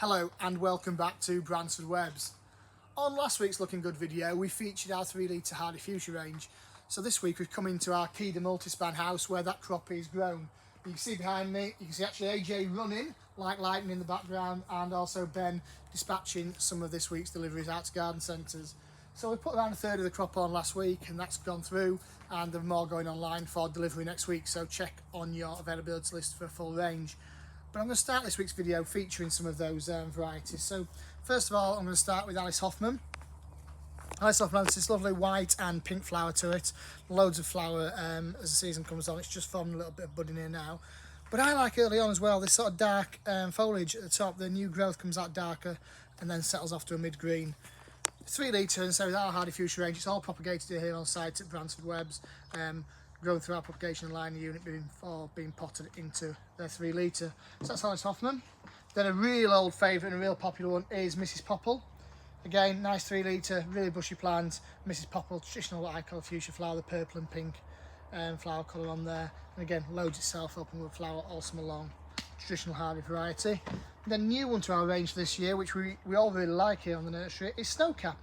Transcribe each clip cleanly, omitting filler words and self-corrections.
Hello and welcome back to Bransford Webs. On last week's Looking Good video we featured our 3 litre Hardy Fuchsia range. So this week we've come into our Keeda multi-span house where that crop is grown. You can see behind me, you can see actually AJ running like lightning in the background, and also Ben dispatching some of this week's deliveries out to garden centres. So we put around a third of the crop on last week and that's gone through, and there are more going online for delivery next week, so check on your availability list for a full range. But I'm going to start this week's video featuring some of those varieties. So first of all, I'm going to start with Alice Hoffman. Alice Hoffman has this lovely white and pink flower to it. Loads of flower as the season comes on. It's just forming a little bit of bud in here now. But I like early on as well, this sort of dark foliage at the top. The new growth comes out darker and then settles off to a mid-green. 3 litre, and so with our Hardy Fuchsia range, it's all propagated here on site at Bransford Webs. Grown through our propagation line unit before being potted into their 3 litre. So that's Alice Hoffman. Then a real old favourite and a real popular one is Mrs. Popple. Again, nice 3 litre, really bushy plant. Mrs. Popple, traditional what I call fuchsia flower, the purple and pink flower colour on there. And again, loads itself up and will flower all summer long. Traditional Hardy variety. And then new one to our range this year, which we all really like here on the nursery, is Snowcap.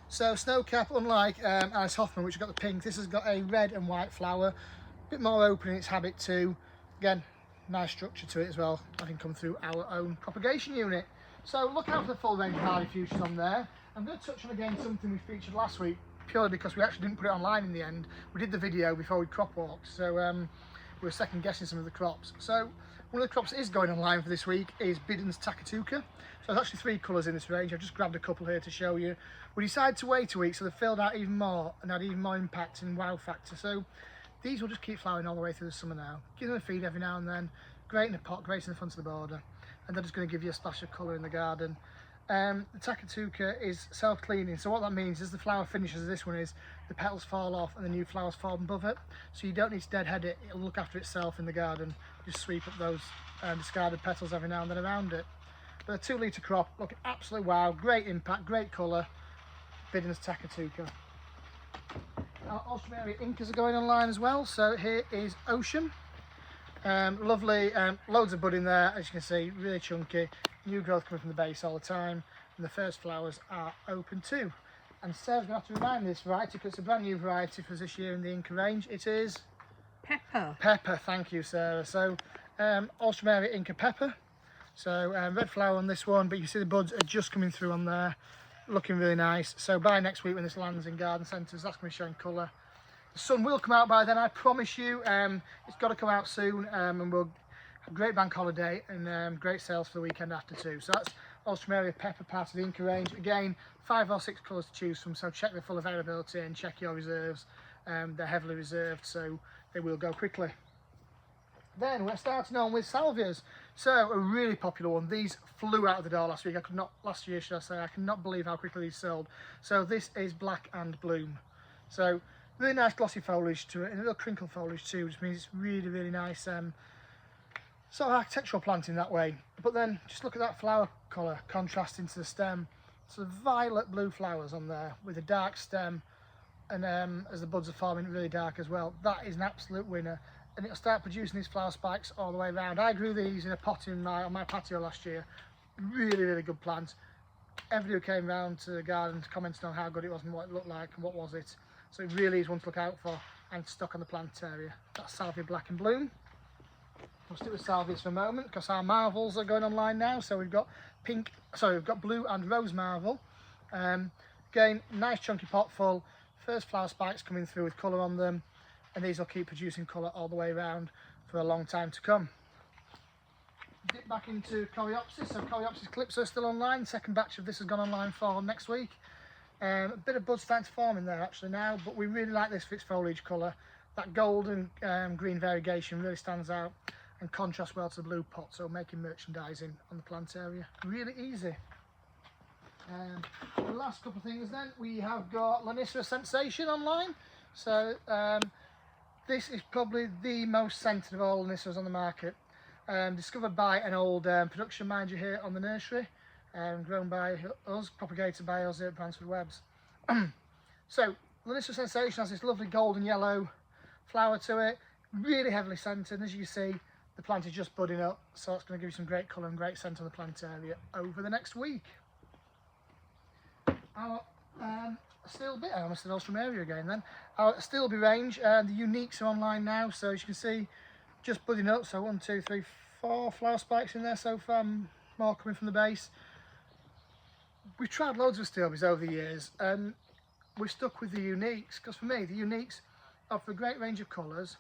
So Snowcap, unlike Alice Hoffman, which has got the pink, this has got a red and white flower, a bit more open in its habit too. Again, nice structure to it as well, having come through our own propagation unit. So look out for the full range of Hardy Fuchsias on there. I'm going to touch on again something we featured last week, purely because we actually didn't put it online in the end. We did the video before we crop walked, so we were second guessing some of the crops. So one of the crops that is going online for this week is Bidens Takatuka. So there's actually 3 colours in this range. I've just grabbed a couple here to show you. We decided to wait a week so they've filled out even more and had even more impact and wow factor. So these will just keep flowering all the way through the summer now. Give them a feed every now and then. Great in a pot, great in the front of the border. And they're just going to give you a splash of colour in the garden. The Takatuka is self-cleaning, so what that means is the flower finishes as this one is, the petals fall off and the new flowers form above it. So you don't need to deadhead it, it'll look after itself in the garden. Just sweep up those discarded petals every now and then around it. But a 2 litre crop, looking absolutely wow, great impact, great colour, Bidens Takatuka. Our Australia Incas are going online as well, so here is Ocean. Lovely, loads of bud in there, as you can see, really chunky, new growth coming from the base all the time, and the first flowers are open too. And Sarah's going to have to remind me this variety because it's a brand new variety for this year in the Inca range. It is? Pepper. Pepper, thank you Sarah. So Australia Inca Pepper. So red flower on this one, but you can see the buds are just coming through on there, looking really nice. So by next week when this lands in garden centres, that's going to be showing colour. The sun will come out by then, I promise you. It's got to come out soon, and we'll have a great bank holiday and great sales for the weekend after too. So that's Australia Pepper, part of the Inca range. Again, 5 or 6 colours to choose from, so check the full availability and check your reserves. They're heavily reserved, so they will go quickly. Then we're starting on with Salvias. So a really popular one. These flew out of the door last week. Last year, should I say? I cannot believe how quickly these sold. So this is Black and Bloom. So really nice glossy foliage to it, and a little crinkle foliage too, which means it's really, really nice sort of architectural plant in that way. But then just look at that flower colour contrasting to the stem. So violet blue flowers on there with a dark stem, and as the buds are forming really dark as well. That is an absolute winner. And it'll start producing these flower spikes all the way around. I grew these in a pot on my patio last year. Really, really good plant. Everybody who came round to the garden commented on how good it was and what it looked like and what was it. So it really is one to look out for and stock on the plant area. That's Salvia Black and Bloom. We'll stick with Salvias for a moment because our marvels are going online now. So we've got blue and rose marvel. Again, nice chunky pot full. First flower spikes coming through with colour on them. And these will keep producing colour all the way around for a long time to come. Dip back into Coreopsis. So Coreopsis clips are still online. The second batch of this has gone online for next week. A bit of bud starting to form in there actually now, but we really like this for its foliage colour. That gold and green variegation really stands out and contrasts well to the blue pot, so making merchandising on the plant area really easy. The last couple of things then, we have got Lar Sensation online. So this is probably the most scented of all Lanissos on the market. Discovered by an old production manager here on the nursery, grown by us, propagated by us here at Bransford Webs. So Lar Sensation has this lovely golden yellow flower to it, really heavily scented, and as you can see, The plant is just budding up, so it's going to give you some great colour and great scent on the plant area over the next week. Our Stilby, I'm a Nostrum area again then. Our Stilby range, the uniques are online now, so as you can see, just budding up. So 1, 2, 3, 4 flower spikes in there so far, more coming from the base. We've tried loads of Stilbies over the years, and we're stuck with the uniques, because for me, the uniques offer a great range of colours.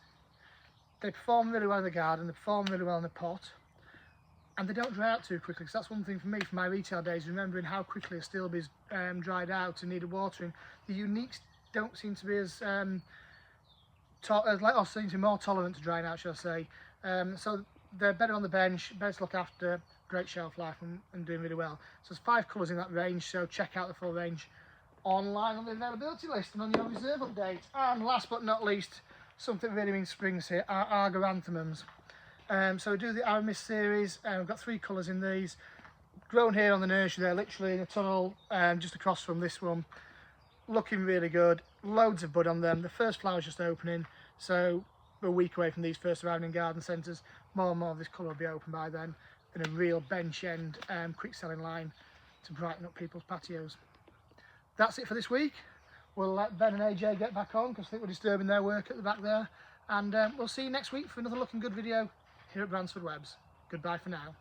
They perform really well in the garden, they perform really well in the pot, and they don't dry out too quickly. So that's one thing for me, for my retail days, remembering how quickly a Stilby's dried out and needed watering. The uniques don't seem to be as seem to be more tolerant to drying out, shall I say. So they're better on the bench, better to look after, great shelf life, and doing really well. So there's 5 colours in that range, so check out the full range online on the availability list and on your reserve update. And last but not least, something really means springs here, are Argyranthemums. So we do the Aramis series, and we've got 3 colours in these. Grown here on the nursery, they're literally in a tunnel just across from this one. Looking really good, loads of bud on them. The first flower's just opening, so we're a week away from these first arriving in garden centres. More and more of this colour will be open by then, in a real bench end quick selling line to brighten up people's patios. That's it for this week. We'll let Ben and AJ get back on because I think we're disturbing their work at the back there, and we'll see you next week for another looking good video here at Bransford Webs. Goodbye for now.